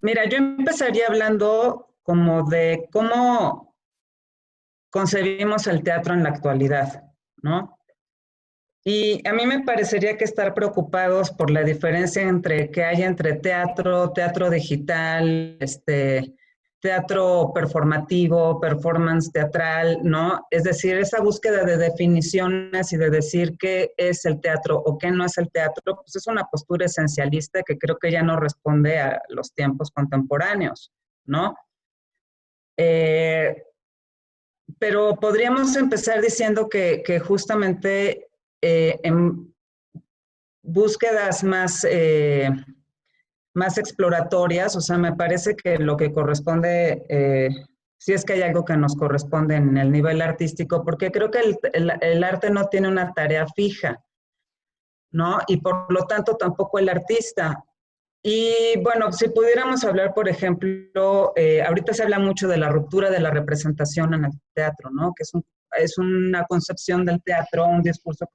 Mira, yo empezaría hablando como de cómo concebimos el teatro en la actualidad, ¿no? Y a mí me parecería que estar preocupados por la diferencia entre que hay entre teatro, teatro digital, teatro performativo, performance teatral, ¿no? Es decir, esa búsqueda de definiciones y de decir qué es el teatro o qué no es el teatro, pues es una postura esencialista que creo que ya no responde a los tiempos contemporáneos, ¿no? Eh, pero podríamos empezar diciendo que justamente en búsquedas más exploratorias, o sea, me parece que lo que corresponde, si es que hay algo que nos corresponde en el nivel artístico, porque creo que el arte no tiene una tarea fija, ¿no? Y por lo tanto tampoco el artista. Y bueno, si pudiéramos hablar, por ejemplo, ahorita se habla mucho de la ruptura de la representación en el teatro, ¿no? Que es una concepción del teatro, un discurso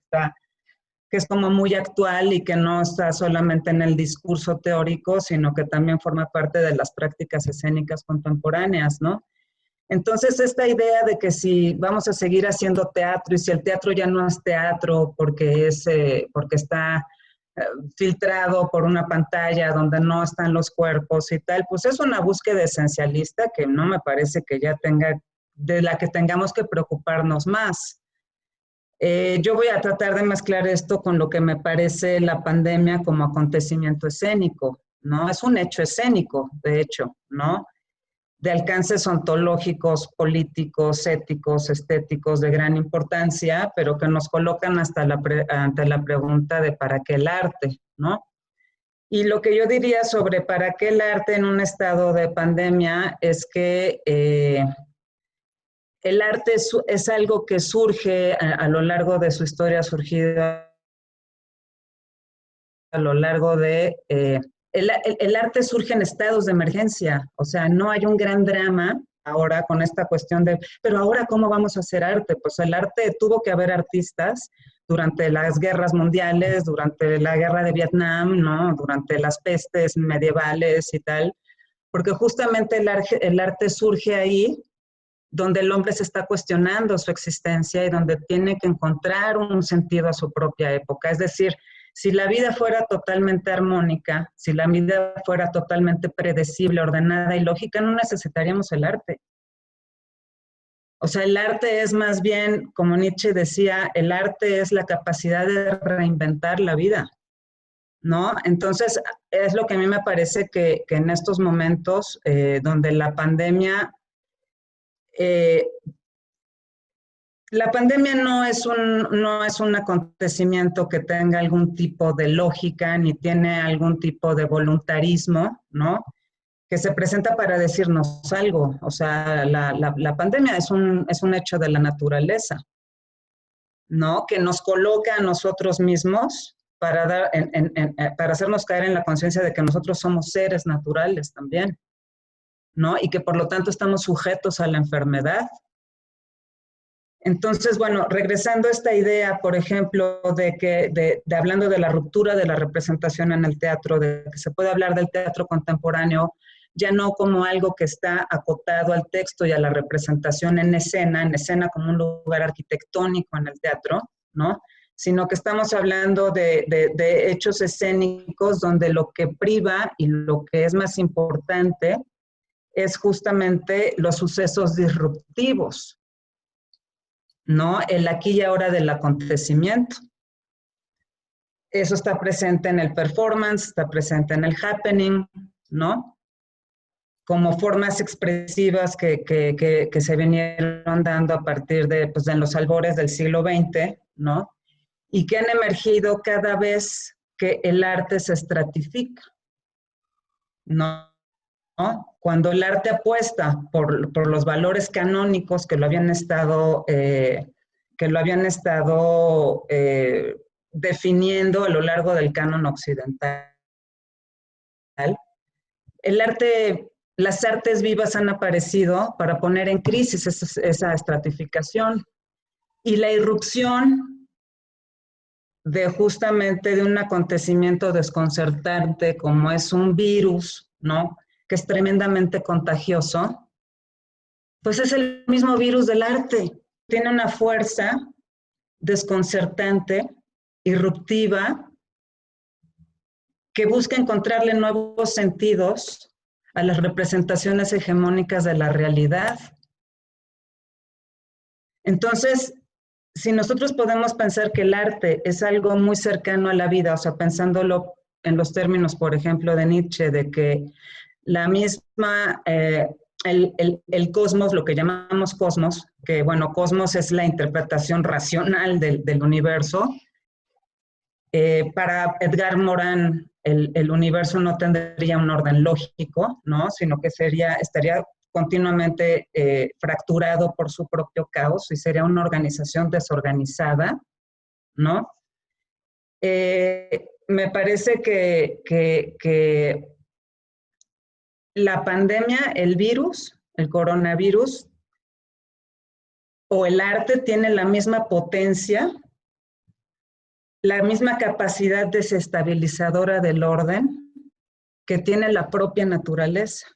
que es como muy actual y que no está solamente en el discurso teórico, sino que también forma parte de las prácticas escénicas contemporáneas, ¿no? Entonces, esta idea de que si vamos a seguir haciendo teatro y si el teatro ya no es teatro porque está filtrado por una pantalla donde no están los cuerpos y tal, pues es una búsqueda esencialista que no me parece que ya de la que tengamos que preocuparnos más. Yo voy a tratar de mezclar esto con lo que me parece la pandemia como acontecimiento escénico, ¿no? Es un hecho escénico, de hecho, ¿no? De alcances ontológicos, políticos, éticos, estéticos de gran importancia, pero que nos colocan ante la pregunta de ¿para qué el arte?, ¿no? Y lo que yo diría sobre ¿para qué el arte en un estado de pandemia? Es que el arte es algo que surge a lo largo de su historia, ha surgido a lo largo de... el arte surge en estados de emergencia, o sea, no hay un gran drama ahora con esta cuestión de, pero ahora ¿cómo vamos a hacer arte? Pues el arte, tuvo que haber artistas durante las guerras mundiales, durante la guerra de Vietnam, ¿no? Durante las pestes medievales y tal, porque justamente el arte surge ahí donde el hombre se está cuestionando su existencia y donde tiene que encontrar un sentido a su propia época. Es decir, si la vida fuera totalmente armónica, si la vida fuera totalmente predecible, ordenada y lógica, no necesitaríamos el arte. O sea, el arte es más bien, como Nietzsche decía, el arte es la capacidad de reinventar la vida, ¿no? Entonces, es lo que a mí me parece que en estos momentos donde eh, la pandemia no es un acontecimiento que tenga algún tipo de lógica ni tiene algún tipo de voluntarismo, ¿no? Que se presenta para decirnos algo. O sea, la pandemia es un hecho de la naturaleza, ¿no? Que nos coloca a nosotros mismos para hacernos caer en la conciencia de que nosotros somos seres naturales también, ¿no? Y que por lo tanto estamos sujetos a la enfermedad. Entonces, bueno, regresando a esta idea, por ejemplo, de hablando de la ruptura de la representación en el teatro, de que se puede hablar del teatro contemporáneo, ya no como algo que está acotado al texto y a la representación en escena como un lugar arquitectónico en el teatro, ¿no? Sino que estamos hablando de hechos escénicos donde lo que priva y lo que es más importante es justamente los sucesos disruptivos, ¿no? El aquí y ahora del acontecimiento. Eso está presente en el performance, está presente en el happening, ¿no? Como formas expresivas que se vinieron dando a partir pues, de los albores del siglo XX, ¿no? Y que han emergido cada vez que el arte se estratifica, ¿no? Cuando el arte apuesta por los valores canónicos que lo habían estado definiendo a lo largo del canon occidental. El arte, las artes vivas han aparecido para poner en crisis esa estratificación y la irrupción de justamente de un acontecimiento desconcertante como es un virus, ¿no? que es tremendamente contagioso, pues es el mismo virus del arte. Tiene una fuerza desconcertante, irruptiva, que busca encontrarle nuevos sentidos a las representaciones hegemónicas de la realidad. Entonces, si nosotros podemos pensar que el arte es algo muy cercano a la vida, o sea, pensándolo en los términos, por ejemplo, de Nietzsche, de que la misma, el cosmos, lo que llamamos cosmos, que bueno, cosmos es la interpretación racional del universo. Para Edgar Morin, el universo no tendría un orden lógico, ¿no? Sino que estaría continuamente fracturado por su propio caos y sería una organización desorganizada, ¿no? Me parece que la pandemia, el virus, el coronavirus, o el arte tiene la misma potencia, la misma capacidad desestabilizadora del orden que tiene la propia naturaleza.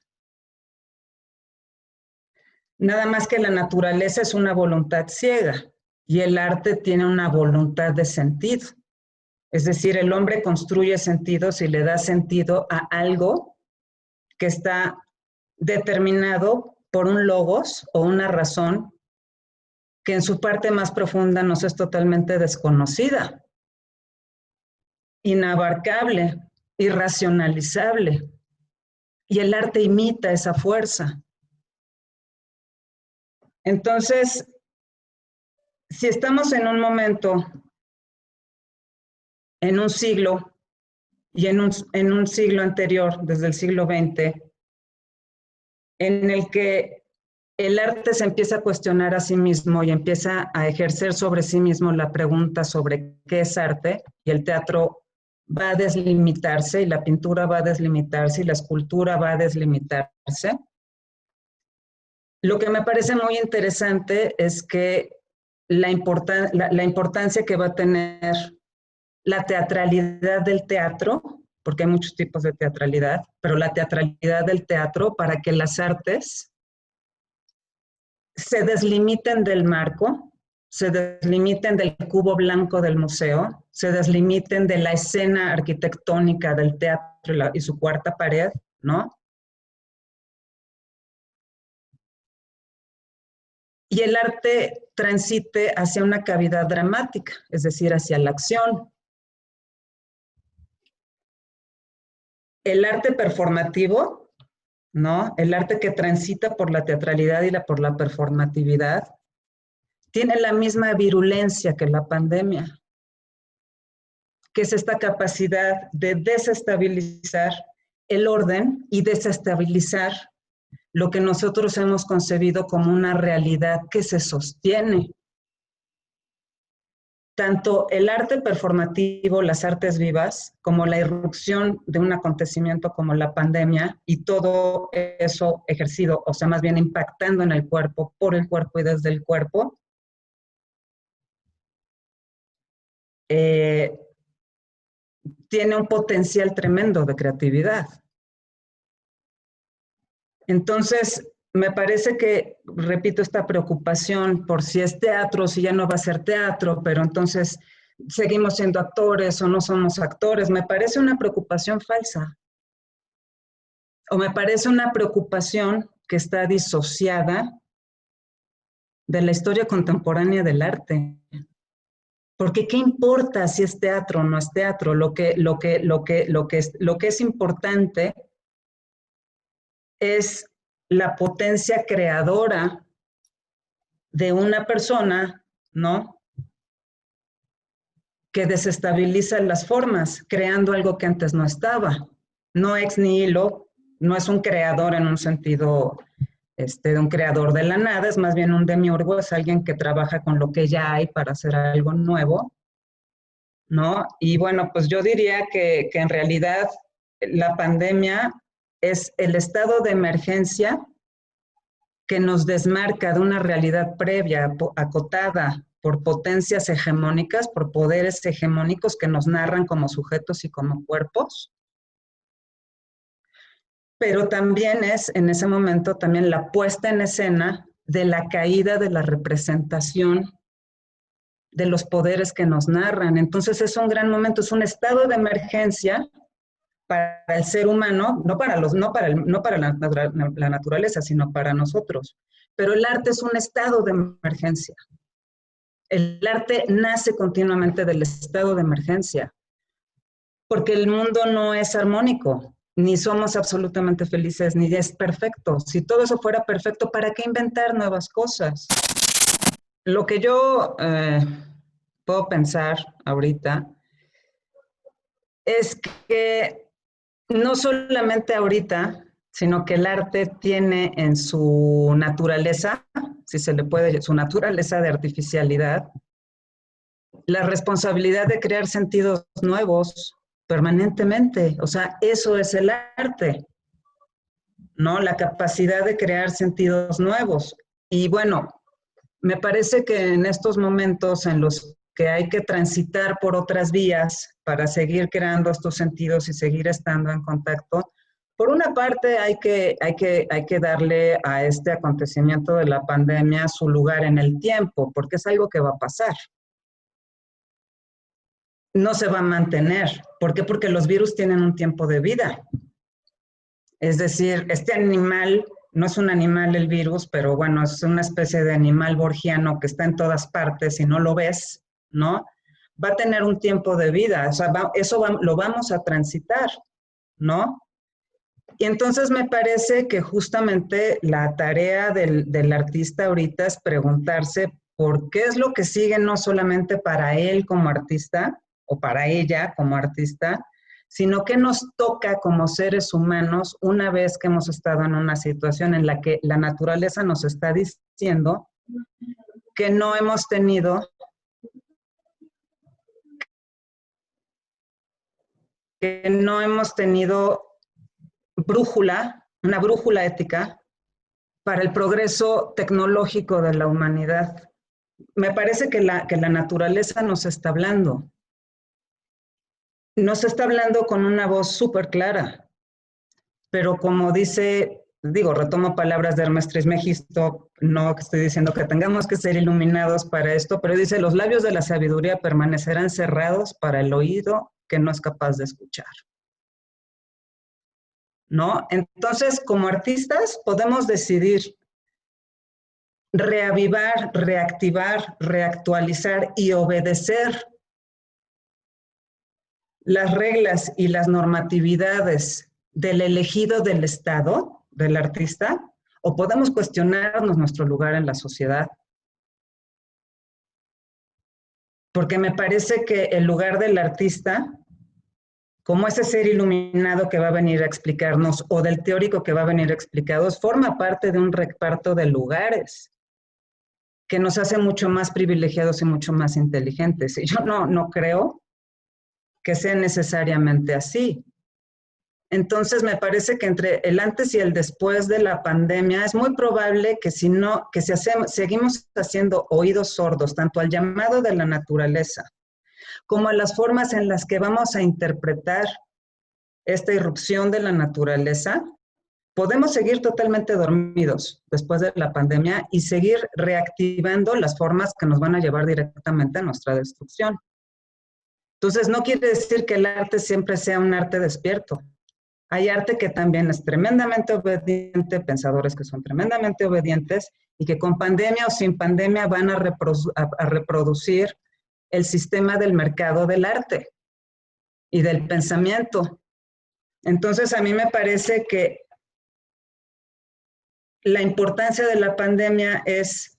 Nada más que la naturaleza es una voluntad ciega y el arte tiene una voluntad de sentido. Es decir, el hombre construye sentidos y le da sentido a algo que está determinado por un logos o una razón que en su parte más profunda nos es totalmente desconocida, inabarcable, irracionalizable. Y el arte imita esa fuerza. Entonces, si estamos en un momento, en un siglo, y en un siglo anterior, desde el siglo XX, en el que el arte se empieza a cuestionar a sí mismo y empieza a ejercer sobre sí mismo la pregunta sobre qué es arte, y el teatro va a deslimitarse, y la pintura va a deslimitarse, y la escultura va a deslimitarse. Lo que me parece muy interesante es que la importancia que va a tener la teatralidad del teatro, porque hay muchos tipos de teatralidad, pero la teatralidad del teatro para que las artes se deslimiten del marco, se deslimiten del cubo blanco del museo, se deslimiten de la escena arquitectónica del teatro y su cuarta pared, ¿no? Y el arte transite hacia una cavidad dramática, es decir, hacia la acción. El arte performativo, ¿no? El arte que transita por la teatralidad y por la performatividad, tiene la misma virulencia que la pandemia, que es esta capacidad de desestabilizar el orden y desestabilizar lo que nosotros hemos concebido como una realidad que se sostiene. Tanto el arte performativo, las artes vivas, como la irrupción de un acontecimiento como la pandemia y todo eso ejercido, o sea, más bien impactando en el cuerpo, por el cuerpo y desde el cuerpo, tiene un potencial tremendo de creatividad. Entonces, me parece que, repito, esta preocupación por si es teatro, si ya no va a ser teatro, pero entonces seguimos siendo actores o no somos actores, me parece una preocupación falsa. O me parece una preocupación que está disociada de la historia contemporánea del arte. Porque ¿qué importa si es teatro o no es teatro? Lo que es importante es la potencia creadora de una persona, ¿no? Que desestabiliza las formas, creando algo que antes no estaba. No ex nihilo, no es un creador en un sentido de un creador de la nada, es más bien un demiurgo, es alguien que trabaja con lo que ya hay para hacer algo nuevo, ¿no? Y bueno, pues yo diría que en realidad la pandemia es el estado de emergencia que nos desmarca de una realidad previa, acotada por potencias hegemónicas, por poderes hegemónicos que nos narran como sujetos y como cuerpos, pero también es en ese momento también la puesta en escena de la caída de la representación de los poderes que nos narran. Entonces es un gran momento, es un estado de emergencia para el ser humano, no para, la naturaleza, sino para nosotros. Pero el arte es un estado de emergencia. El arte nace continuamente del estado de emergencia, porque el mundo no es armónico, ni somos absolutamente felices, ni es perfecto. Si todo eso fuera perfecto, ¿para qué inventar nuevas cosas? Lo que yo puedo pensar ahorita es que no solamente ahorita, sino que el arte tiene en su naturaleza, si se le puede, su naturaleza de artificialidad, la responsabilidad de crear sentidos nuevos permanentemente. O sea, eso es el arte, ¿no? La capacidad de crear sentidos nuevos. Y bueno, me parece que en estos momentos en los que hay que transitar por otras vías para seguir creando estos sentidos y seguir estando en contacto, por una parte hay que darle a este acontecimiento de la pandemia su lugar en el tiempo, porque es algo que va a pasar. No se va a mantener. ¿Por qué? Porque los virus tienen un tiempo de vida. Es decir, este animal, no es un animal el virus, pero bueno, es una especie de animal borgiano que está en todas partes y no lo ves, ¿no? Va a tener un tiempo de vida, o sea, lo vamos a transitar, ¿no? Y entonces me parece que justamente la tarea del artista ahorita es preguntarse por qué es lo que sigue no solamente para él como artista o para ella como artista, sino que nos toca como seres humanos una vez que hemos estado en una situación en la que la naturaleza nos está diciendo que no hemos tenido una brújula ética para el progreso tecnológico de la humanidad. Me parece que la naturaleza nos está hablando. Nos está hablando con una voz súper clara, pero como dice, digo, retomo palabras de Hermes Trismegisto, no que estoy diciendo que tengamos que ser iluminados para esto, pero dice, los labios de la sabiduría permanecerán cerrados para el oído que no es capaz de escuchar. ¿No? Entonces, como artistas, podemos decidir reavivar, reactivar, reactualizar y obedecer las reglas y las normatividades del elegido del Estado, del artista, o podemos cuestionarnos nuestro lugar en la sociedad. Porque me parece que el lugar del artista, como ese ser iluminado que va a venir a explicarnos, o del teórico que va a venir a explicarnos, forma parte de un reparto de lugares que nos hace mucho más privilegiados y mucho más inteligentes. Y yo no creo que sea necesariamente así. Entonces, me parece que entre el antes y el después de la pandemia es muy probable que si seguimos haciendo oídos sordos tanto al llamado de la naturaleza como a las formas en las que vamos a interpretar esta irrupción de la naturaleza, podemos seguir totalmente dormidos después de la pandemia y seguir reactivando las formas que nos van a llevar directamente a nuestra destrucción. Entonces, no quiere decir que el arte siempre sea un arte despierto. Hay arte que también es tremendamente obediente, pensadores que son tremendamente obedientes y que con pandemia o sin pandemia van a reproducir el sistema del mercado del arte y del pensamiento. Entonces, a mí me parece que la importancia de la pandemia es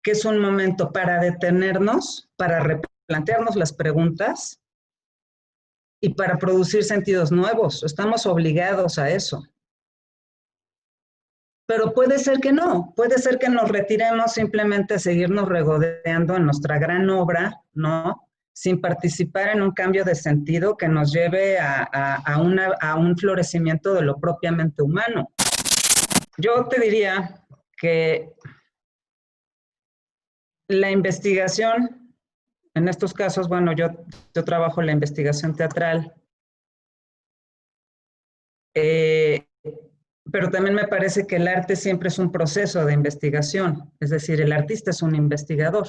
que es un momento para detenernos, para replantearnos las preguntas y para producir sentidos nuevos. Estamos obligados a eso. Pero puede ser que no, puede ser que nos retiremos simplemente a seguirnos regodeando en nuestra gran obra, ¿no? Sin participar en un cambio de sentido que nos lleve a un florecimiento de lo propiamente humano. Yo te diría que la investigación, en estos casos, bueno, yo trabajo en la investigación teatral, Pero también me parece que el arte siempre es un proceso de investigación, es decir, el artista es un investigador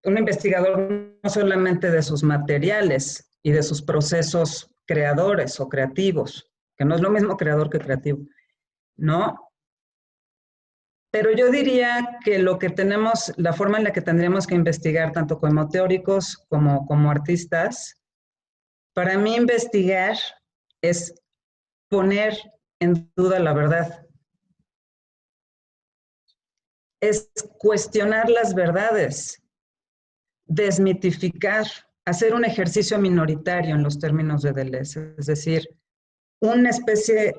no solamente de sus materiales y de sus procesos creadores o creativos, que no es lo mismo creador que creativo, ¿no? Pero yo diría que lo que tenemos, la forma en la que tendríamos que investigar, tanto como teóricos como artistas, para mí investigar es poner en duda la verdad, es cuestionar las verdades, desmitificar, hacer un ejercicio minoritario en los términos de Deleuze, es decir, una especie,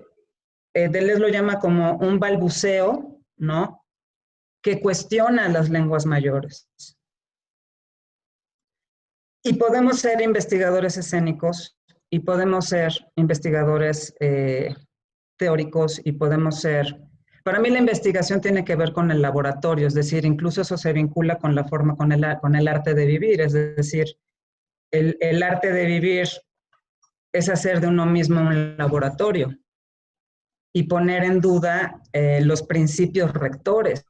Deleuze lo llama como un balbuceo, ¿no? Que cuestiona las lenguas mayores. Y podemos ser investigadores escénicos y podemos ser investigadores teóricos y podemos ser... Para mí la investigación tiene que ver con el laboratorio, es decir, incluso eso se vincula con la forma, con el arte de vivir, es decir, el arte de vivir es hacer de uno mismo un laboratorio y poner en duda los principios rectores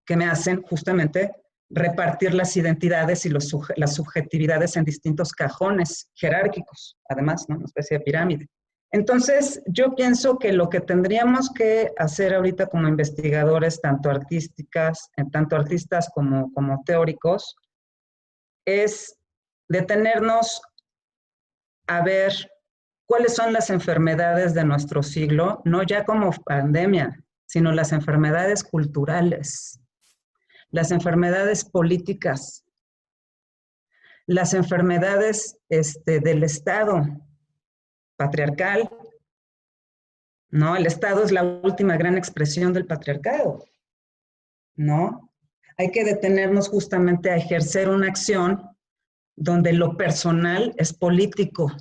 que me hacen justamente repartir las identidades y las subjetividades en distintos cajones jerárquicos, además, ¿no? Una especie de pirámide. Entonces, yo pienso que lo que tendríamos que hacer ahorita como investigadores, tanto artistas como teóricos, es detenernos a ver cuáles son las enfermedades de nuestro siglo, no ya como pandemia, sino las enfermedades culturales, las enfermedades políticas, las enfermedades del Estado patriarcal, ¿no? El Estado es la última gran expresión del patriarcado, ¿no? Hay que detenernos justamente a ejercer una acción donde lo personal es político.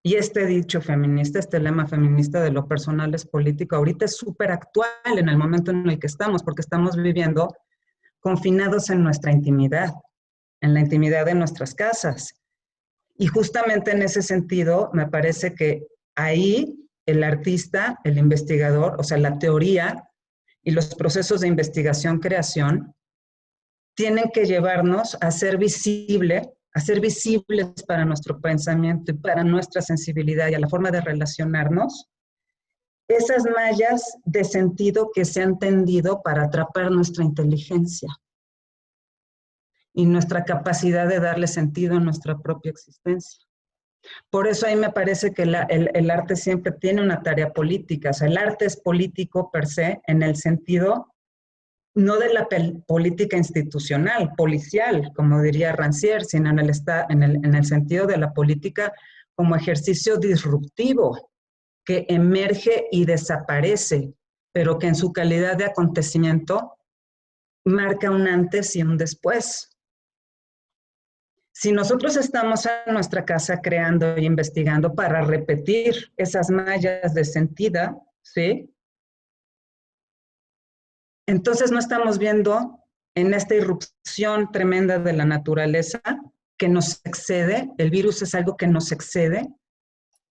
Y este dicho feminista, este lema feminista de lo personal es político, ahorita es súper actual en el momento en el que estamos, porque estamos viviendo confinados en nuestra intimidad, en la intimidad de nuestras casas. Y justamente en ese sentido, me parece que ahí el artista, el investigador, o sea, la teoría y los procesos de investigación-creación tienen que llevarnos a ser visibles para nuestro pensamiento y para nuestra sensibilidad y a la forma de relacionarnos, esas mallas de sentido que se han tendido para atrapar nuestra inteligencia y nuestra capacidad de darle sentido a nuestra propia existencia. Por eso ahí me parece que el arte siempre tiene una tarea política, o sea, el arte es político per se en el sentido no de la política institucional, policial, como diría Rancière, sino en el sentido de la política como ejercicio disruptivo, que emerge y desaparece, pero que en su calidad de acontecimiento marca un antes y un después. Si nosotros estamos en nuestra casa creando e investigando para repetir esas mallas de sentido, ¿sí? Entonces no estamos viendo en esta irrupción tremenda de la naturaleza que nos excede, el virus es algo que nos excede,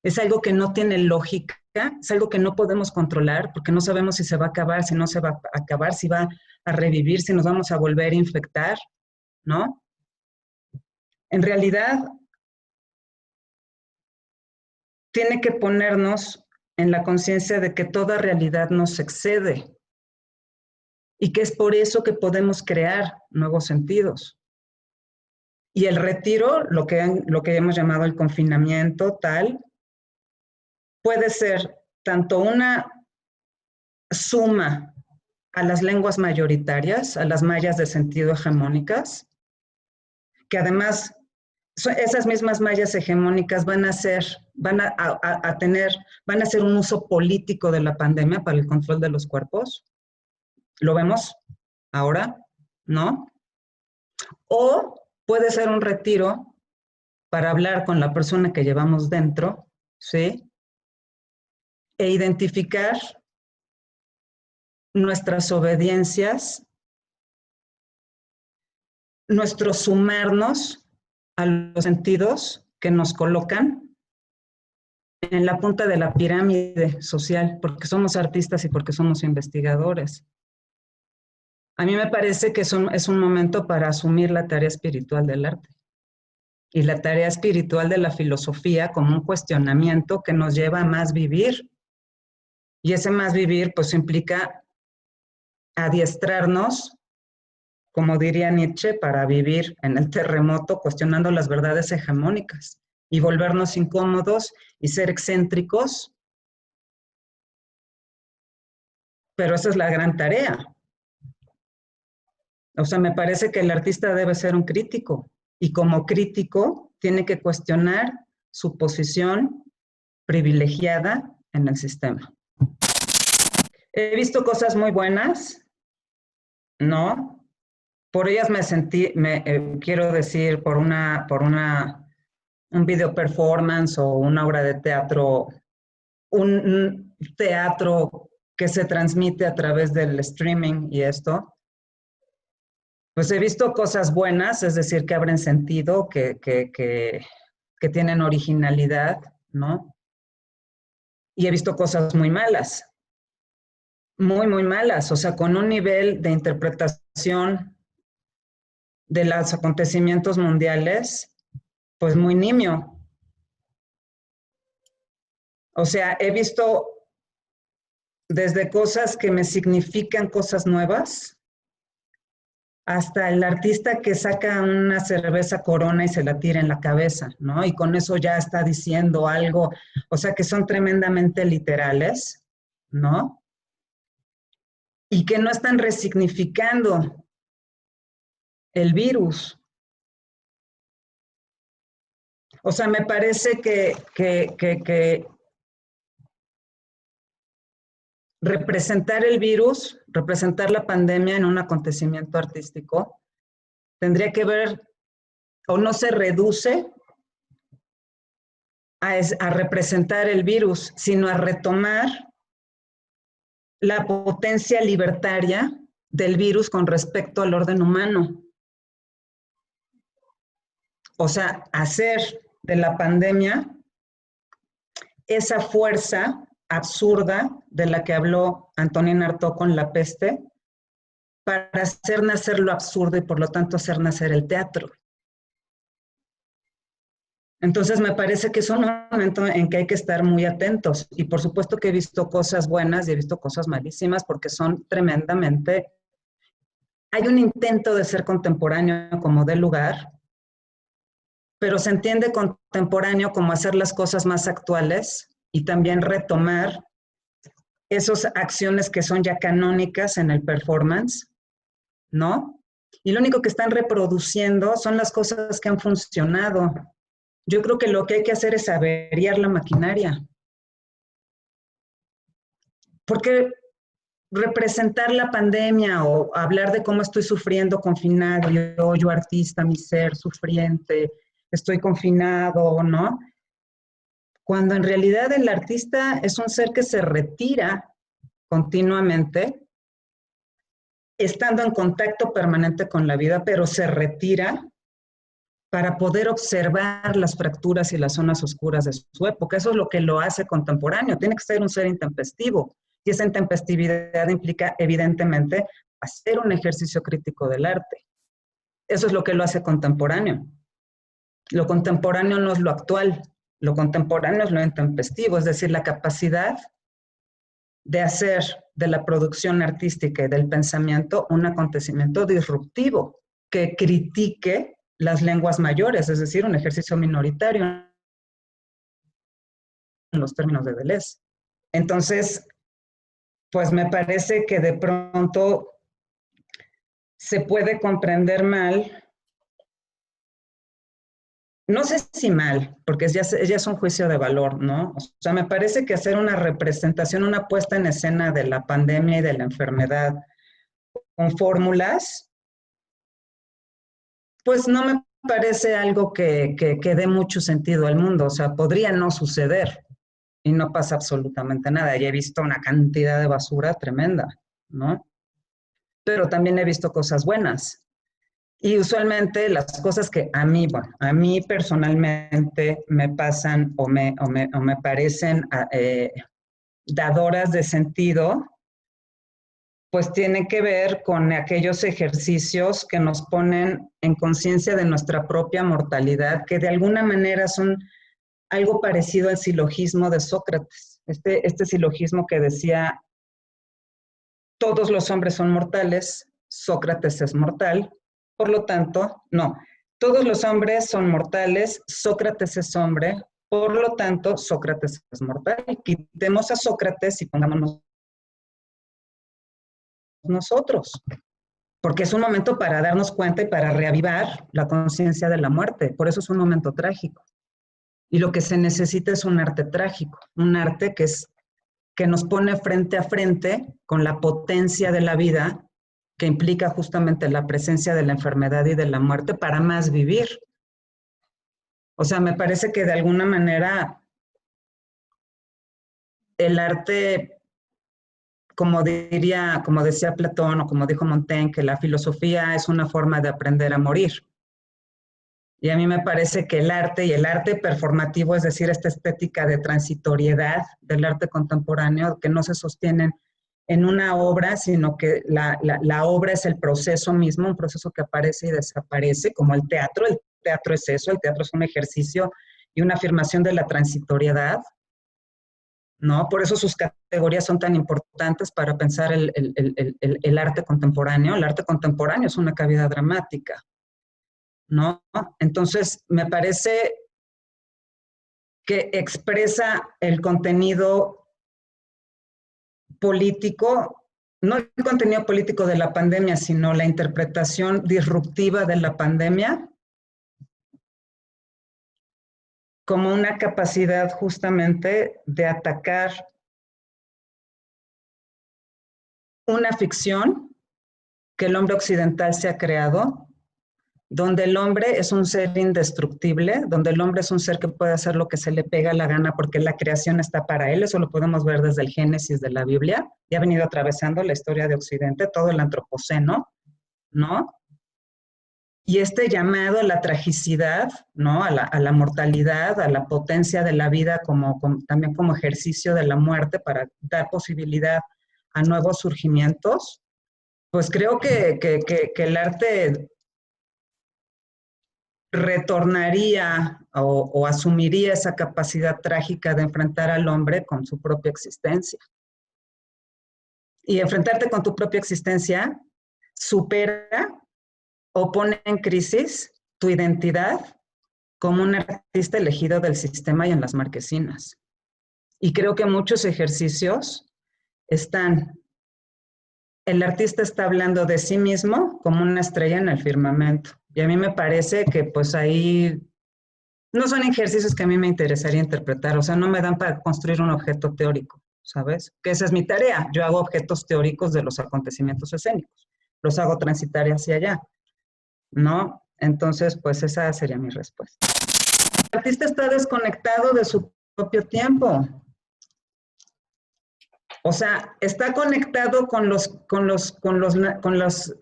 es algo que no tiene lógica, es algo que no podemos controlar porque no sabemos si se va a acabar, si no se va a acabar, si va a revivir, si nos vamos a volver a infectar, ¿no? En realidad, tiene que ponernos en la conciencia de que toda realidad nos excede y que es por eso que podemos crear nuevos sentidos. Y el retiro, lo que hemos llamado el confinamiento tal, puede ser tanto una suma a las lenguas mayoritarias, a las mallas de sentido hegemónicas, que además esas mismas mallas hegemónicas van a hacer un uso político de la pandemia para el control de los cuerpos. ¿Lo vemos ahora? ¿No? O puede ser un retiro para hablar con la persona que llevamos dentro, ¿sí? E identificar nuestras obediencias, nuestro sumarnos a los sentidos que nos colocan en la punta de la pirámide social, porque somos artistas y porque somos investigadores. A mí me parece que es un momento para asumir la tarea espiritual del arte y la tarea espiritual de la filosofía como un cuestionamiento que nos lleva a más vivir. Y ese más vivir pues implica adiestrarnos, como diría Nietzsche, para vivir en el terremoto cuestionando las verdades hegemónicas y volvernos incómodos y ser excéntricos. Pero esa es la gran tarea. O sea, me parece que el artista debe ser un crítico y como crítico tiene que cuestionar su posición privilegiada en el sistema. He visto cosas muy buenas, ¿no? Por ellas me sentí, quiero decir, un video performance o una obra de teatro, un teatro que se transmite a través del streaming y esto, pues he visto cosas buenas, es decir, que abren sentido, que tienen originalidad, ¿no? Y he visto cosas muy malas, muy, muy malas, o sea, con un nivel de interpretación de los acontecimientos mundiales, pues muy nimio. O sea, he visto desde cosas que me significan cosas nuevas, hasta el artista que saca una cerveza Corona y se la tira en la cabeza, ¿no? Y con eso ya está diciendo algo, o sea, que son tremendamente literales, ¿no? Y que no están resignificando el virus. O sea, me parece que representar el virus, representar la pandemia en un acontecimiento artístico, tendría que ver o no se reduce a representar el virus, sino a retomar la potencia libertaria del virus con respecto al orden humano. O sea, hacer de la pandemia esa fuerza absurda de la que habló Antonin Artaud con la peste, para hacer nacer lo absurdo y por lo tanto hacer nacer el teatro. Entonces me parece que es un momento en que hay que estar muy atentos y por supuesto que he visto cosas buenas y he visto cosas malísimas porque son tremendamente... Hay un intento de ser contemporáneo como de lugar, pero se entiende contemporáneo como hacer las cosas más actuales y también retomar esas acciones que son ya canónicas en el performance, ¿no? Y lo único que están reproduciendo son las cosas que han funcionado. Yo creo que lo que hay que hacer es averiar la maquinaria. Porque representar la pandemia o hablar de cómo estoy sufriendo confinado, yo artista, mi ser sufriente, estoy confinado, ¿no? Cuando en realidad el artista es un ser que se retira continuamente, estando en contacto permanente con la vida, pero se retira para poder observar las fracturas y las zonas oscuras de su época. Eso es lo que lo hace contemporáneo. Tiene que ser un ser intempestivo. Y esa intempestividad implica, evidentemente, hacer un ejercicio crítico del arte. Eso es lo que lo hace contemporáneo. Lo contemporáneo no es lo actual. Lo contemporáneo es lo intempestivo, es decir, la capacidad de hacer de la producción artística y del pensamiento un acontecimiento disruptivo que critique las lenguas mayores, es decir, un ejercicio minoritario en los términos de Deleuze. Entonces, pues me parece que de pronto se puede comprender mal, no sé si mal, porque ya es un juicio de valor, ¿no? O sea, me parece que hacer una representación, una puesta en escena de la pandemia y de la enfermedad con fórmulas, pues no me parece algo que dé mucho sentido al mundo. O sea, podría no suceder y no pasa absolutamente nada. Y he visto una cantidad de basura tremenda, ¿no? Pero también he visto cosas buenas. Y usualmente las cosas que a mí, bueno, a mí personalmente me pasan o me parecen dadoras de sentido, pues tiene que ver con aquellos ejercicios que nos ponen en conciencia de nuestra propia mortalidad, que de alguna manera son algo parecido al silogismo de Sócrates. Este silogismo que decía, todos los hombres son mortales, Sócrates es mortal, por lo tanto, no, todos los hombres son mortales, Sócrates es hombre, por lo tanto, Sócrates es mortal. Quitemos a Sócrates y pongámonos nosotros, porque es un momento para darnos cuenta y para reavivar la conciencia de la muerte. Por eso es un momento trágico. Y lo que se necesita es un arte trágico, un arte que nos pone frente a frente con la potencia de la vida, que implica justamente la presencia de la enfermedad y de la muerte para más vivir. O sea, me parece que de alguna manera el arte, como decía Platón o como dijo Montaigne, que la filosofía es una forma de aprender a morir. Y a mí me parece que el arte y el arte performativo, es decir, esta estética de transitoriedad del arte contemporáneo, que no se sostienen en una obra, sino que la obra es el proceso mismo, un proceso que aparece y desaparece, como el teatro. El teatro es eso, el teatro es un ejercicio y una afirmación de la transitoriedad, ¿no? Por eso sus categorías son tan importantes para pensar el arte contemporáneo. El arte contemporáneo es una cavidad dramática, ¿no? Entonces, me parece que expresa el contenido político, no el contenido político de la pandemia, sino la interpretación disruptiva de la pandemia como una capacidad justamente de atacar una ficción que el hombre occidental se ha creado, donde el hombre es un ser indestructible, donde el hombre es un ser que puede hacer lo que se le pega la gana porque la creación está para él. Eso lo podemos ver desde el Génesis de la Biblia, y ha venido atravesando la historia de Occidente, todo el antropoceno, ¿no? Y este llamado a la tragicidad, ¿no? A la mortalidad, a la potencia de la vida también como ejercicio de la muerte para dar posibilidad a nuevos surgimientos, pues creo que el arte retornaría o asumiría esa capacidad trágica de enfrentar al hombre con su propia existencia. Y enfrentarte con tu propia existencia supera o pone en crisis tu identidad como un artista elegido del sistema y en las marquesinas. Y creo que muchos ejercicios el artista está hablando de sí mismo como una estrella en el firmamento. Y a mí me parece que pues ahí no son ejercicios que a mí me interesaría interpretar, o sea, no me dan para construir un objeto teórico, ¿sabes? Que esa es mi tarea. Yo hago objetos teóricos de los acontecimientos escénicos, los hago transitar hacia allá, ¿no? Entonces, pues esa sería mi respuesta. El artista está desconectado de su propio tiempo. O sea, está conectado con las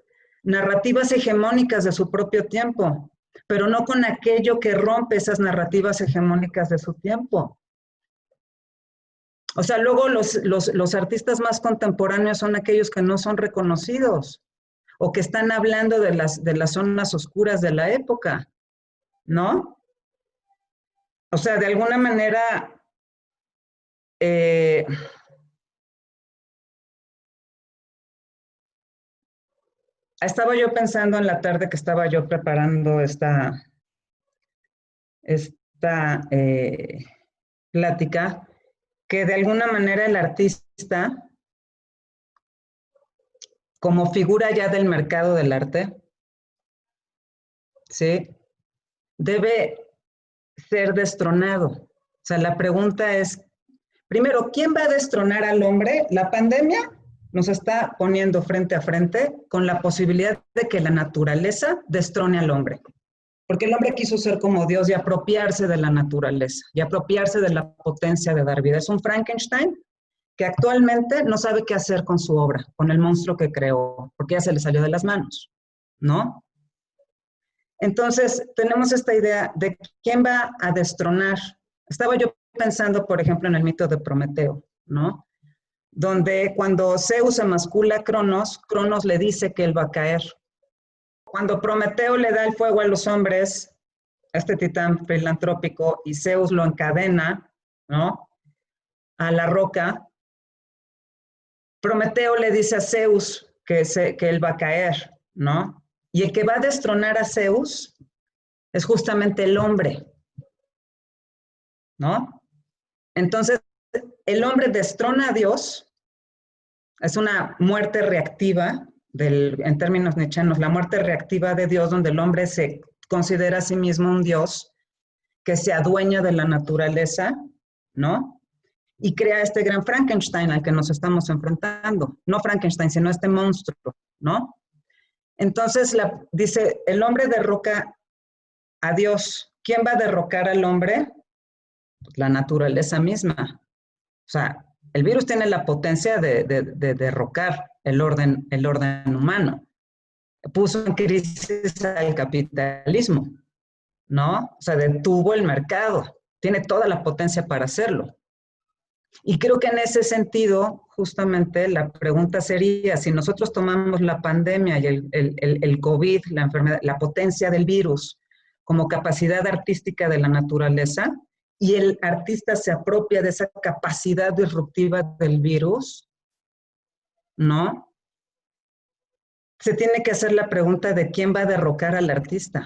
narrativas hegemónicas de su propio tiempo, pero no con aquello que rompe esas narrativas hegemónicas de su tiempo. O sea, luego los artistas más contemporáneos son aquellos que no son reconocidos o que están hablando de las zonas oscuras de la época, ¿no? O sea, de alguna manera, estaba yo pensando en la tarde que estaba yo preparando esta plática, que de alguna manera el artista, como figura ya del mercado del arte, ¿sí? Debe ser destronado. O sea, la pregunta es, primero, ¿quién va a destronar al hombre? La pandemia nos está poniendo frente a frente con la posibilidad de que la naturaleza destrone al hombre. Porque el hombre quiso ser como Dios y apropiarse de la naturaleza y apropiarse de la potencia de dar vida. Es un Frankenstein que actualmente no sabe qué hacer con su obra, con el monstruo que creó, porque ya se le salió de las manos, ¿no? Entonces, tenemos esta idea de quién va a destronar. Estaba yo pensando, por ejemplo, en el mito de Prometeo, ¿no? Donde cuando Zeus emascula a Cronos, Cronos le dice que él va a caer. Cuando Prometeo le da el fuego a los hombres, a este titán filantrópico, y Zeus lo encadena, ¿no?, a la roca, Prometeo le dice a Zeus que él va a caer, ¿no? Y el que va a destronar a Zeus es justamente el hombre, ¿no? Entonces, el hombre destrona a Dios, es una muerte reactiva, en términos nietzscheanos, la muerte reactiva de Dios, donde el hombre se considera a sí mismo un Dios que se adueña de la naturaleza, ¿no? Y crea este gran Frankenstein al que nos estamos enfrentando. No Frankenstein, sino este monstruo, ¿no? Entonces, dice, el hombre derroca a Dios. ¿Quién va a derrocar al hombre? La naturaleza misma. O sea, el virus tiene la potencia de derrocar el orden humano. Puso en crisis al capitalismo, ¿no? O sea, detuvo el mercado. Tiene toda la potencia para hacerlo. Y creo que en ese sentido, justamente la pregunta sería, si nosotros tomamos la pandemia y el COVID, la enfermedad, la potencia del virus, como capacidad artística de la naturaleza, y el artista se apropia de esa capacidad disruptiva del virus, ¿no? Se tiene que hacer la pregunta de quién va a derrocar al artista.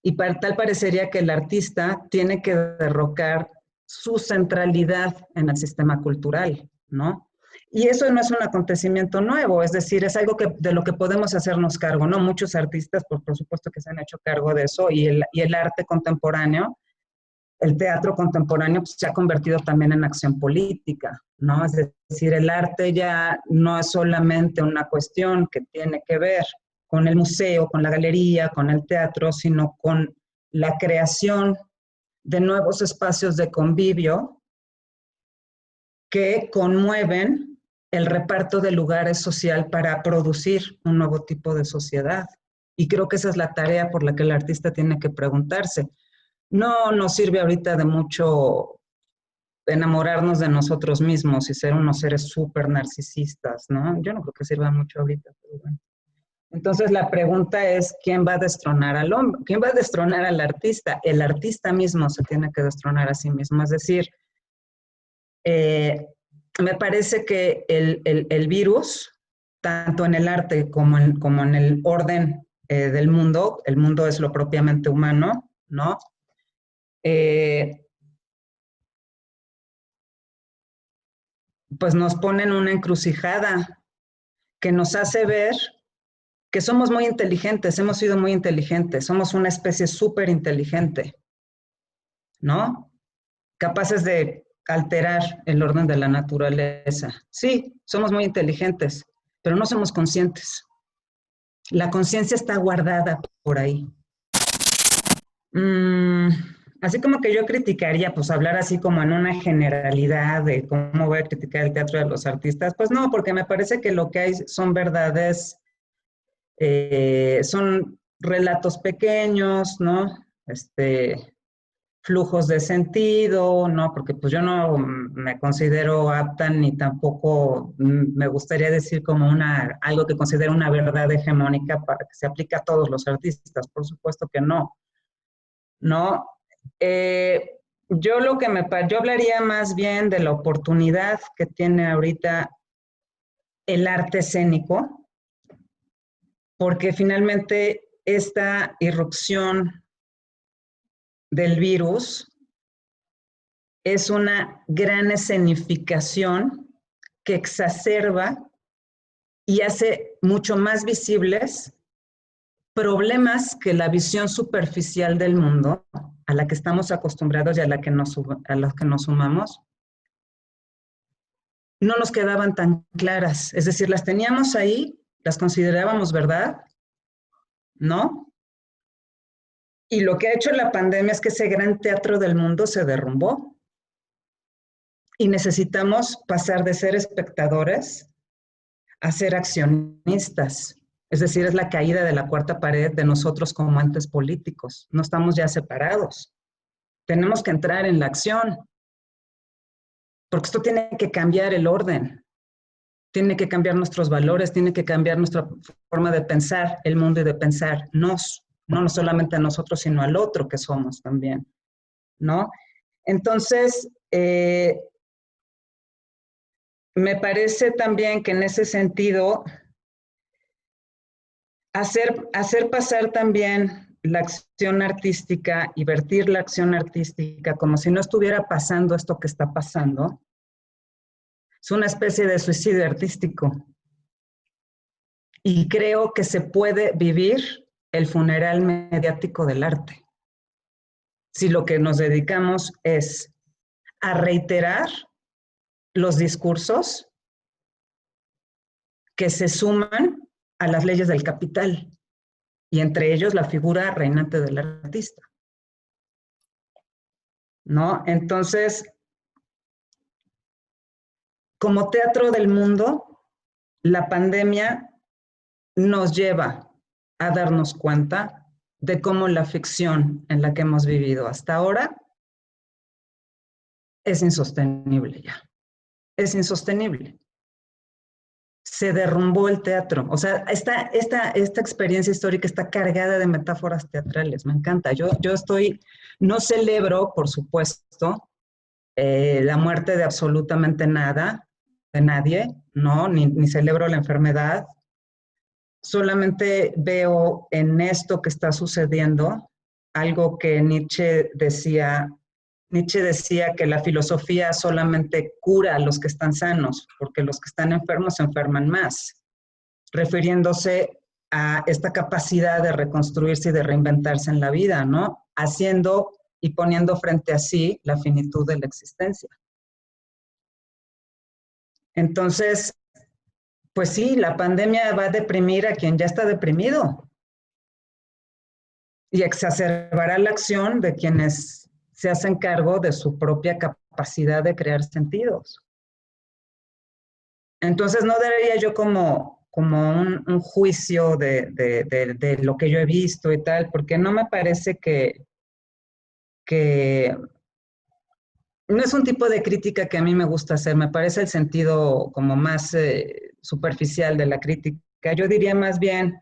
Y tal parecería que el artista tiene que derrocar su centralidad en el sistema cultural, ¿no? Y eso no es un acontecimiento nuevo, es decir, es algo de lo que podemos hacernos cargo, ¿no? Muchos artistas, por supuesto que se han hecho cargo de eso, y el arte contemporáneo, el teatro contemporáneo, pues, se ha convertido también en acción política, ¿no? Es decir, el arte ya no es solamente una cuestión que tiene que ver con el museo, con la galería, con el teatro, sino con la creación de nuevos espacios de convivio que conmueven el reparto de lugares social para producir un nuevo tipo de sociedad. Y creo que esa es la tarea por la que el artista tiene que preguntarse. No nos sirve ahorita de mucho enamorarnos de nosotros mismos y ser unos seres súper narcisistas, ¿no? Yo no creo que sirva mucho ahorita, pero bueno. Entonces la pregunta es, ¿quién va a destronar al hombre? ¿Quién va a destronar al artista? El artista mismo se tiene que destronar a sí mismo. Es decir, me parece que el virus, tanto en el arte como en el orden del mundo, el mundo es lo propiamente humano, ¿no? Pues nos pone en una encrucijada que nos hace ver que somos muy inteligentes, hemos sido muy inteligentes, somos una especie súper inteligente, ¿no? Capaces de alterar el orden de la naturaleza. Sí, somos muy inteligentes, pero no somos conscientes. La conciencia está guardada por ahí. Así como que yo criticaría, pues hablar así como en una generalidad de cómo voy a criticar el teatro de los artistas, pues no, porque me parece que lo que hay son verdades, son relatos pequeños, ¿no? Flujos de sentido, ¿no? Porque pues yo no me considero apta ni tampoco me gustaría decir como algo que considero una verdad hegemónica para que se aplique a todos los artistas, por supuesto que no, ¿no? Yo yo hablaría más bien de la oportunidad que tiene ahorita el arte escénico, porque finalmente esta irrupción del virus es una gran escenificación que exacerba y hace mucho más visibles problemas que la visión superficial del mundo a la que estamos acostumbrados y a los que nos sumamos, no nos quedaban tan claras. Es decir, las teníamos ahí, las considerábamos verdad, ¿no? Y lo que ha hecho la pandemia es que ese gran teatro del mundo se derrumbó. Y necesitamos pasar de ser espectadores a ser accionistas. Es decir, es la caída de la cuarta pared de nosotros como entes políticos. No estamos ya separados. Tenemos que entrar en la acción, porque esto tiene que cambiar el orden, tiene que cambiar nuestros valores, tiene que cambiar nuestra forma de pensar el mundo y de pensarnos, no solamente a nosotros, sino al otro que somos también, ¿no? Entonces, me parece también que en ese sentido, hacer pasar también la acción artística y vertir la acción artística como si no estuviera pasando esto que está pasando, es una especie de suicidio artístico. Y creo que se puede vivir el funeral mediático del arte. Si lo que nos dedicamos es a reiterar los discursos que se suman a las leyes del capital, y entre ellos la figura reinante del artista, ¿no? Entonces, como teatro del mundo, la pandemia nos lleva a darnos cuenta de cómo la ficción en la que hemos vivido hasta ahora es insostenible ya. Es insostenible. Se derrumbó el teatro. O sea, esta experiencia histórica está cargada de metáforas teatrales. Me encanta. Yo no celebro, por supuesto, la muerte de absolutamente nada, de nadie, ¿no? Ni celebro la enfermedad. Solamente veo en esto que está sucediendo algo que Nietzsche decía que la filosofía solamente cura a los que están sanos, porque los que están enfermos se enferman más, refiriéndose a esta capacidad de reconstruirse y de reinventarse en la vida, ¿no? Haciendo y poniendo frente a sí la finitud de la existencia. Entonces, pues sí, la pandemia va a deprimir a quien ya está deprimido y exacerbará la acción de quienes se hacen cargo de su propia capacidad de crear sentidos. Entonces no daría yo como un juicio de lo que yo he visto y tal, porque no me parece que no es un tipo de crítica que a mí me gusta hacer, me parece el sentido como más superficial de la crítica. Yo diría más bien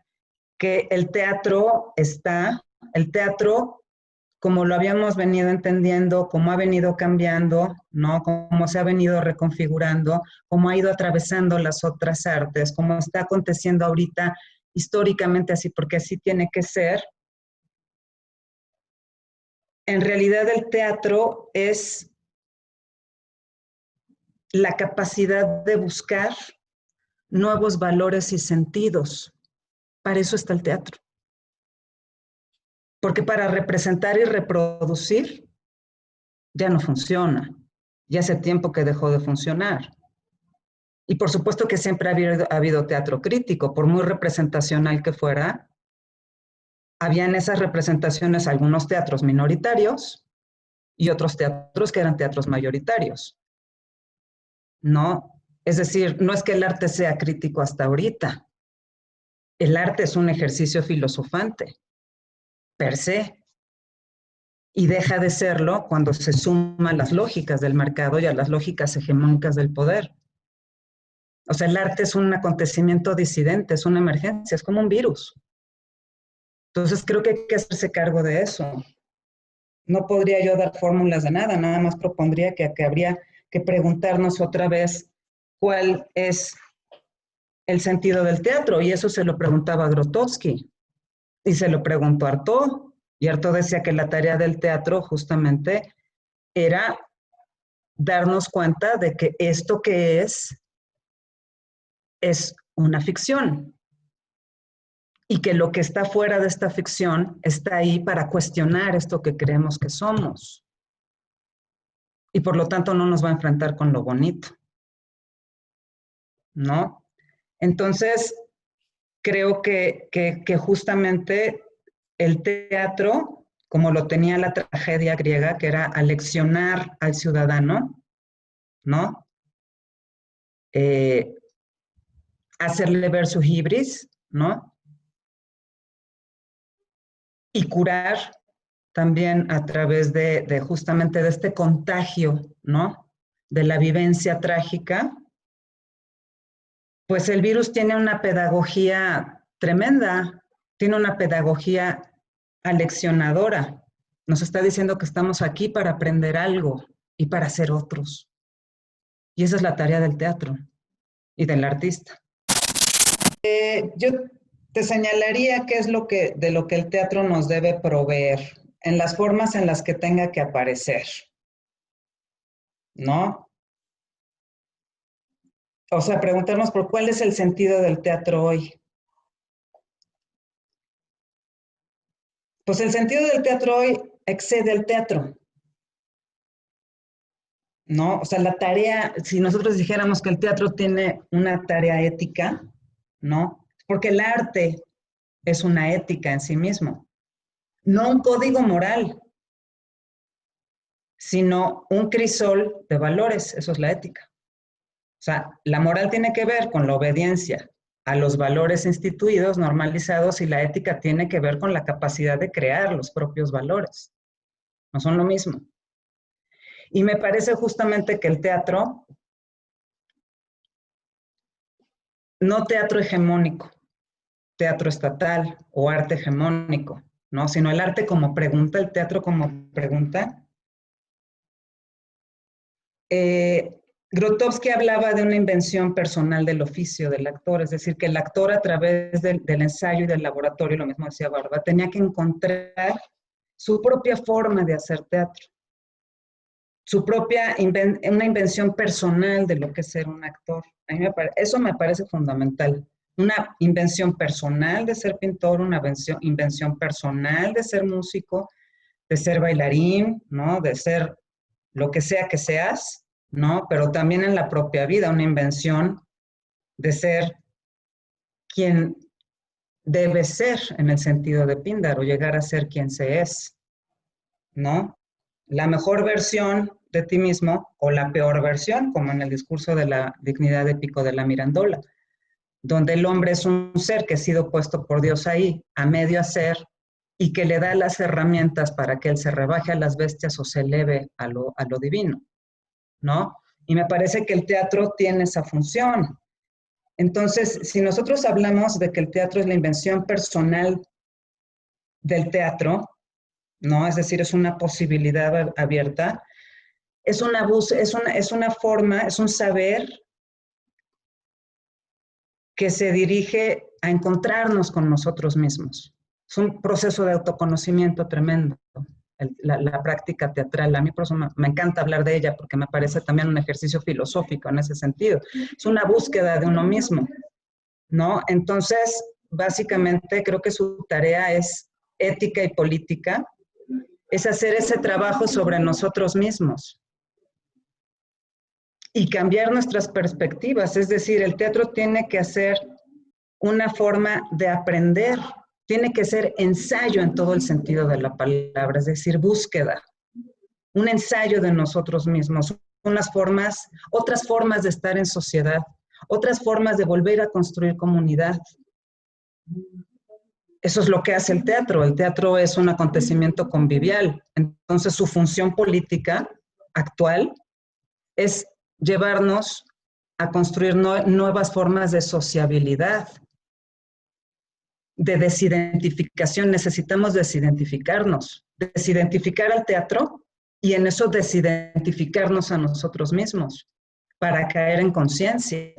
que el teatro como lo habíamos venido entendiendo, cómo ha venido cambiando, ¿no? Cómo se ha venido reconfigurando, cómo ha ido atravesando las otras artes, cómo está aconteciendo ahorita históricamente así, porque así tiene que ser. En realidad el teatro es la capacidad de buscar nuevos valores y sentidos. Para eso está el teatro. Porque para representar y reproducir ya no funciona. Ya hace tiempo que dejó de funcionar. Y por supuesto que siempre ha habido teatro crítico, por muy representacional que fuera, había en esas representaciones algunos teatros minoritarios y otros teatros que eran teatros mayoritarios, ¿no? Es decir, no es que el arte sea crítico hasta ahorita, el arte es un ejercicio filosofante, per se, y deja de serlo cuando se suman las lógicas del mercado y a las lógicas hegemónicas del poder. O sea, el arte es un acontecimiento disidente, es una emergencia, es como un virus. Entonces creo que hay que hacerse cargo de eso. No podría yo dar fórmulas de nada, nada más propondría que habría que preguntarnos otra vez cuál es el sentido del teatro, y eso se lo preguntaba a Grotowski, y se lo preguntó a Artaud, y Artaud decía que la tarea del teatro justamente era darnos cuenta de que esto que es una ficción, y que lo que está fuera de esta ficción está ahí para cuestionar esto que creemos que somos. Y por lo tanto no nos va a enfrentar con lo bonito, ¿no? Entonces, creo que justamente el teatro, como lo tenía la tragedia griega, que era aleccionar al ciudadano, ¿no? Hacerle ver su hibris, ¿no? y curar también a través de justamente de este contagio, ¿no? De la vivencia trágica, pues el virus tiene una pedagogía tremenda, tiene una pedagogía aleccionadora. Nos está diciendo que estamos aquí para aprender algo y para ser otros. Y esa es la tarea del teatro y del artista. Yo te señalaría qué es de lo que el teatro nos debe proveer en las formas en las que tenga que aparecer, ¿no? O sea, preguntarnos por cuál es el sentido del teatro hoy. Pues el sentido del teatro hoy excede el teatro, ¿no? O sea, la tarea, si nosotros dijéramos que el teatro tiene una tarea ética, ¿no? Porque el arte es una ética en sí mismo, no un código moral, sino un crisol de valores, eso es la ética. O sea, la moral tiene que ver con la obediencia a los valores instituidos, normalizados, y la ética tiene que ver con la capacidad de crear los propios valores. No son lo mismo. Y me parece justamente que el teatro, no teatro hegemónico, teatro estatal o arte hegemónico, ¿no? Sino el arte como pregunta, el teatro como pregunta. Grotowski hablaba de una invención personal del oficio del actor, es decir, que el actor a través del ensayo y del laboratorio, lo mismo decía Barba, tenía que encontrar su propia forma de hacer teatro, su propia, una invención personal de lo que es ser un actor. A mí eso me parece fundamental. Una invención personal de ser pintor, una invención personal de ser músico, de ser bailarín, ¿no? De ser lo que sea que seas, ¿no? Pero también en la propia vida, una invención de ser quien debe ser en el sentido de Píndaro, llegar a ser quien se es, ¿no? La mejor versión de ti mismo o la peor versión, como en el discurso de la dignidad de Pico de la Mirandola, donde el hombre es un ser que ha sido puesto por Dios ahí, a medio hacer, y que le da las herramientas para que él se rebaje a las bestias o se eleve a lo divino, ¿no? Y me parece que el teatro tiene esa función. Entonces, si nosotros hablamos de que el teatro es la invención personal del teatro, ¿no? Es decir, es una posibilidad abierta, es una forma, es un saber que se dirige a encontrarnos con nosotros mismos. Es un proceso de autoconocimiento tremendo, la práctica teatral. A mí por eso me encanta hablar de ella, porque me parece también un ejercicio filosófico en ese sentido. Es una búsqueda de uno mismo, ¿no? Entonces, básicamente creo que su tarea es ética y política, es hacer ese trabajo sobre nosotros mismos y cambiar nuestras perspectivas. Es decir, el teatro tiene que ser una forma de aprender, tiene que ser ensayo en todo el sentido de la palabra, es decir, búsqueda, un ensayo de nosotros mismos, otras formas de estar en sociedad, otras formas de volver a construir comunidad. Eso es lo que hace el teatro. El teatro es un acontecimiento convivial. Entonces, su función política actual es llevarnos a construir nuevas formas de sociabilidad, de desidentificación. Necesitamos desidentificarnos, desidentificar al teatro y en eso desidentificarnos a nosotros mismos para caer en conciencia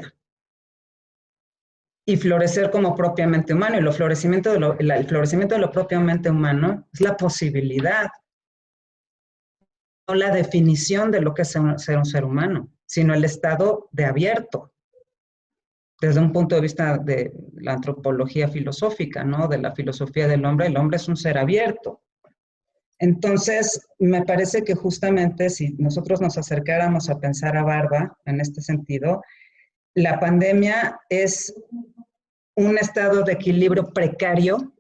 y florecer como propiamente humano. Y el florecimiento de lo propiamente humano es la posibilidad, no la definición de lo que es ser un ser humano, sino el estado de abierto, desde un punto de vista de la antropología filosófica, ¿no? De la filosofía del hombre, el hombre es un ser abierto. Entonces, me parece que justamente si nosotros nos acercáramos a pensar a Barba en este sentido, la pandemia es un estado de equilibrio precario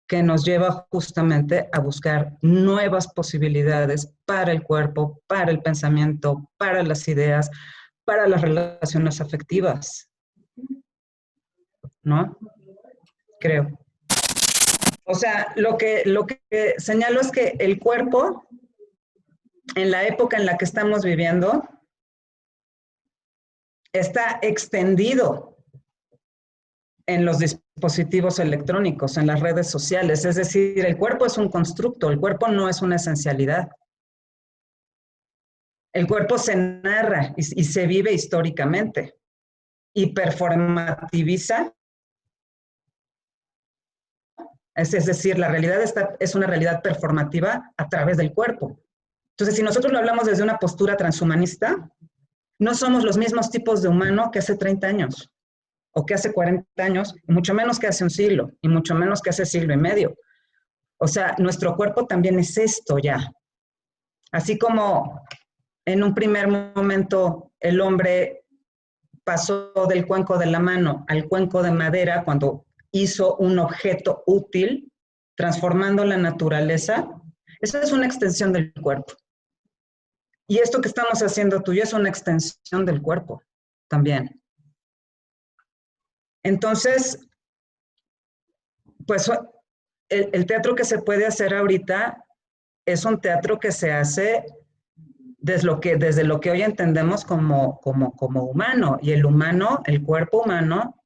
que nos lleva justamente a buscar nuevas posibilidades para el cuerpo, para el pensamiento, para las ideas, para las relaciones afectivas, ¿no? Creo. O sea, lo que señalo es que el cuerpo, en la época en la que estamos viviendo, está extendido en los dispositivos electrónicos, en las redes sociales. Es decir, el cuerpo es un constructo, el cuerpo no es una esencialidad. El cuerpo se narra y se vive históricamente y performativiza. Es decir, la realidad es una realidad performativa a través del cuerpo. Entonces, si nosotros lo hablamos desde una postura transhumanista, no somos los mismos tipos de humano que hace 30 años o que hace 40 años, y mucho menos que hace un siglo, y mucho menos que hace siglo y medio. O sea, nuestro cuerpo también es esto ya. Así como en un primer momento el hombre pasó del cuenco de la mano al cuenco de madera cuando hizo un objeto útil, transformando la naturaleza, esa es una extensión del cuerpo. Y esto que estamos haciendo tú y yo es una extensión del cuerpo también. Entonces, pues el teatro que se puede hacer ahorita es un teatro que se hace desde lo que hoy entendemos como humano. Y el humano, el cuerpo humano,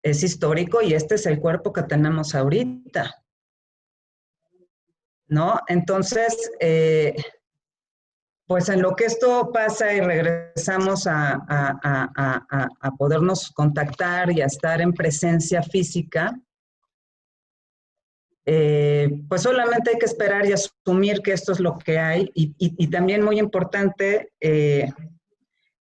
es histórico y este es el cuerpo que tenemos ahorita, ¿no? Entonces, pues en lo que esto pasa y regresamos a podernos contactar y a estar en presencia física, pues solamente hay que esperar y asumir que esto es lo que hay y también muy importante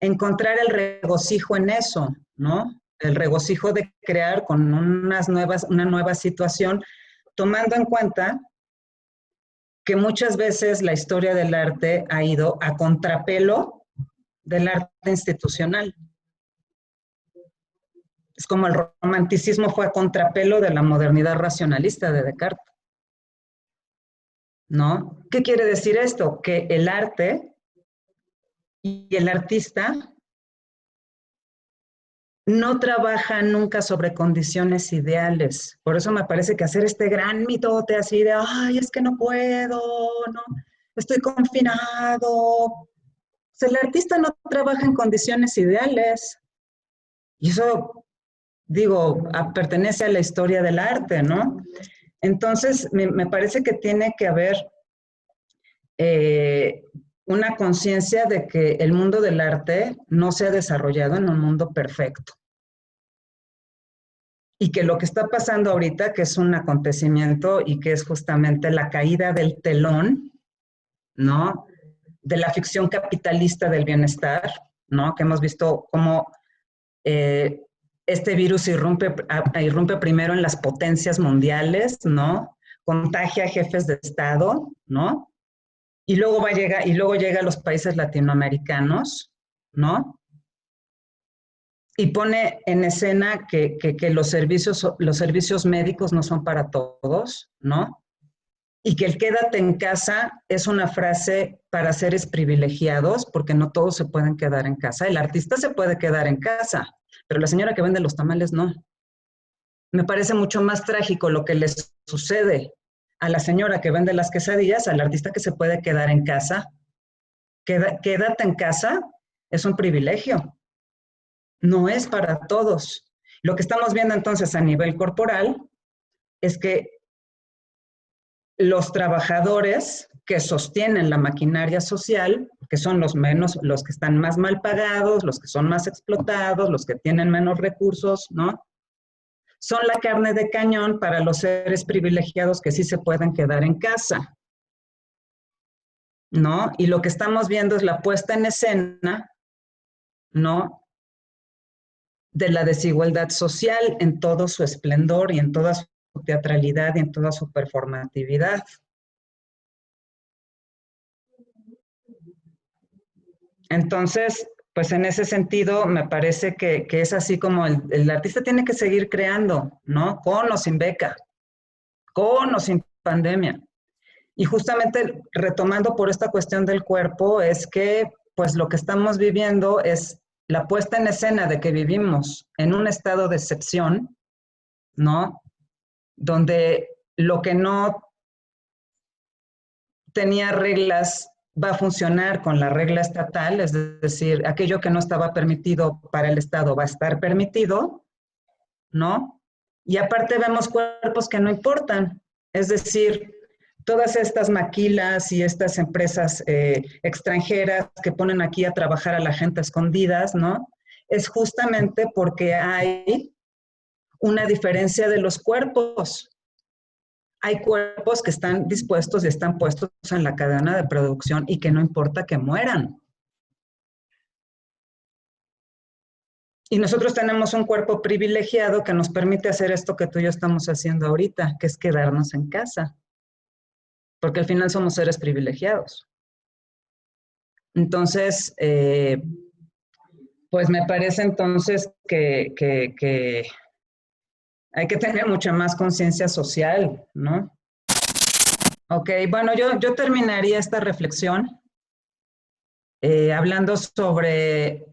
encontrar el regocijo en eso, ¿no? El regocijo de crear con una nueva situación, tomando en cuenta que muchas veces la historia del arte ha ido a contrapelo del arte institucional. Es como el romanticismo fue a contrapelo de la modernidad racionalista de Descartes, ¿no? ¿Qué quiere decir esto? Que el arte y el artista no trabaja nunca sobre condiciones ideales. Por eso me parece que hacer este gran mitote así de, ay, es que no puedo, no, estoy confinado. O sea, el artista no trabaja en condiciones ideales. Y eso, digo, pertenece a la historia del arte, ¿no? Entonces, me parece que tiene que haber eh, una conciencia de que el mundo del arte no se ha desarrollado en un mundo perfecto. Y que lo que está pasando ahorita, que es un acontecimiento y que es justamente la caída del telón, ¿no? De la ficción capitalista del bienestar, ¿no? Que hemos visto cómo este virus irrumpe primero en las potencias mundiales, ¿no? Contagia a jefes de Estado, ¿no? Y luego llega a los países latinoamericanos, ¿no? Y pone en escena que los servicios médicos no son para todos, ¿no? Y que el quédate en casa es una frase para seres privilegiados, porque no todos se pueden quedar en casa. El artista se puede quedar en casa, pero la señora que vende los tamales no. Me parece mucho más trágico lo que les sucede a la señora que vende las quesadillas, al artista que se puede quedar en casa. Quédate en casa es un privilegio. No es para todos. Lo que estamos viendo entonces a nivel corporal es que los trabajadores que sostienen la maquinaria social, que son los que están más mal pagados, los que son más explotados, los que tienen menos recursos, ¿no? Son la carne de cañón para los seres privilegiados que sí se pueden quedar en casa, ¿no? Y lo que estamos viendo es la puesta en escena, ¿no? De la desigualdad social en todo su esplendor y en toda su teatralidad y en toda su performatividad. Entonces, pues en ese sentido, me parece que es así como el artista tiene que seguir creando, ¿no? Con o sin beca, con o sin pandemia. Y justamente retomando por esta cuestión del cuerpo, es que pues lo que estamos viviendo es la puesta en escena de que vivimos en un estado de excepción, ¿no? Donde lo que no tenía reglas va a funcionar con la regla estatal, es decir, aquello que no estaba permitido para el Estado va a estar permitido, ¿no? Y aparte vemos cuerpos que no importan, es decir, todas estas maquilas y estas empresas extranjeras que ponen aquí a trabajar a la gente a escondidas, ¿no? Es justamente porque hay una diferencia de los cuerpos. Hay cuerpos que están dispuestos y están puestos en la cadena de producción y que no importa que mueran. Y nosotros tenemos un cuerpo privilegiado que nos permite hacer esto que tú y yo estamos haciendo ahorita, que es quedarnos en casa. Porque al final somos seres privilegiados. Entonces, pues me parece entonces que hay que tener mucha más conciencia social, ¿no? Ok, bueno, yo terminaría esta reflexión hablando sobre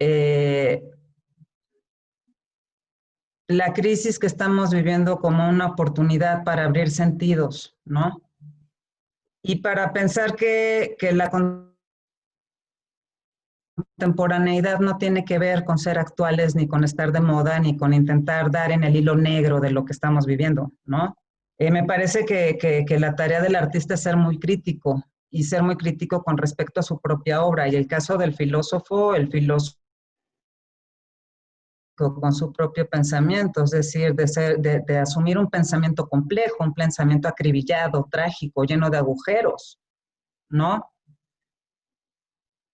la crisis que estamos viviendo como una oportunidad para abrir sentidos, ¿no? Y para pensar que la contemporaneidad no tiene que ver con ser actuales, ni con estar de moda, ni con intentar dar en el hilo negro de lo que estamos viviendo, ¿no? Me parece que la tarea del artista es ser muy crítico y ser muy crítico con respecto a su propia obra. Y el caso del filósofo, el filósofo con su propio pensamiento, es decir, de asumir un pensamiento complejo, un pensamiento acribillado, trágico, lleno de agujeros, ¿no?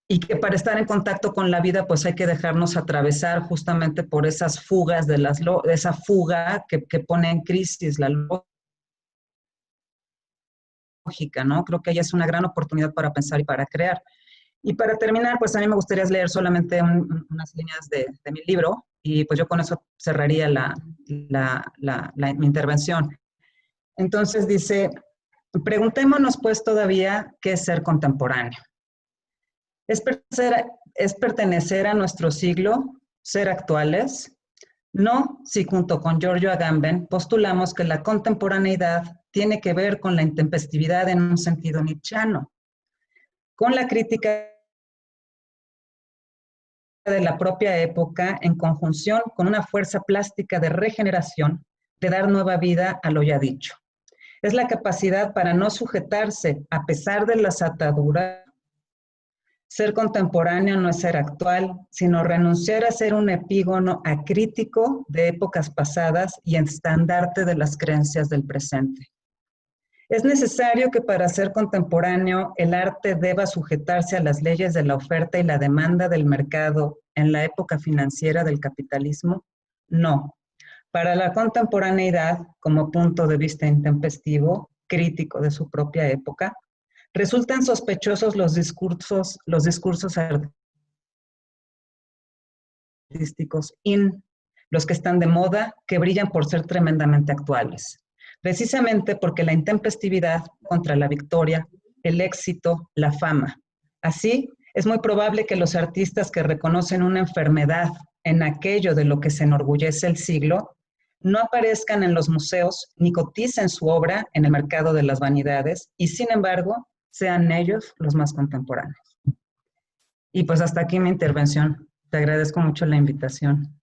Y que para estar en contacto con la vida, pues hay que dejarnos atravesar justamente por esas fugas de esa fuga que pone en crisis la lógica, ¿no? Creo que ella es una gran oportunidad para pensar y para crear. Y para terminar, pues a mí me gustaría leer solamente unas líneas de mi libro y pues yo con eso cerraría mi intervención. Entonces dice, preguntémonos pues todavía qué es ser contemporáneo. ¿Es pertenecer a nuestro siglo, ser actuales? No, si junto con Giorgio Agamben postulamos que la contemporaneidad tiene que ver con la intempestividad en un sentido nietzscheano, con la crítica de la propia época en conjunción con una fuerza plástica de regeneración, de dar nueva vida a lo ya dicho. Es la capacidad para no sujetarse a pesar de las ataduras. Ser contemporáneo no es ser actual, sino renunciar a ser un epígono acrítico de épocas pasadas y estandarte de las creencias del presente. Es necesario que para ser contemporáneo el arte deba sujetarse a las leyes de la oferta y la demanda del mercado en la época financiera del capitalismo. No. Para la contemporaneidad, como punto de vista intempestivo, crítico de su propia época, resultan sospechosos los discursos artísticos los que están de moda, que brillan por ser tremendamente actuales. Precisamente porque la intempestividad contra la victoria, el éxito, la fama. Así, es muy probable que los artistas que reconocen una enfermedad en aquello de lo que se enorgullece el siglo, no aparezcan en los museos ni coticen su obra en el mercado de las vanidades y, sin embargo, sean ellos los más contemporáneos. Y pues hasta aquí mi intervención. Te agradezco mucho la invitación.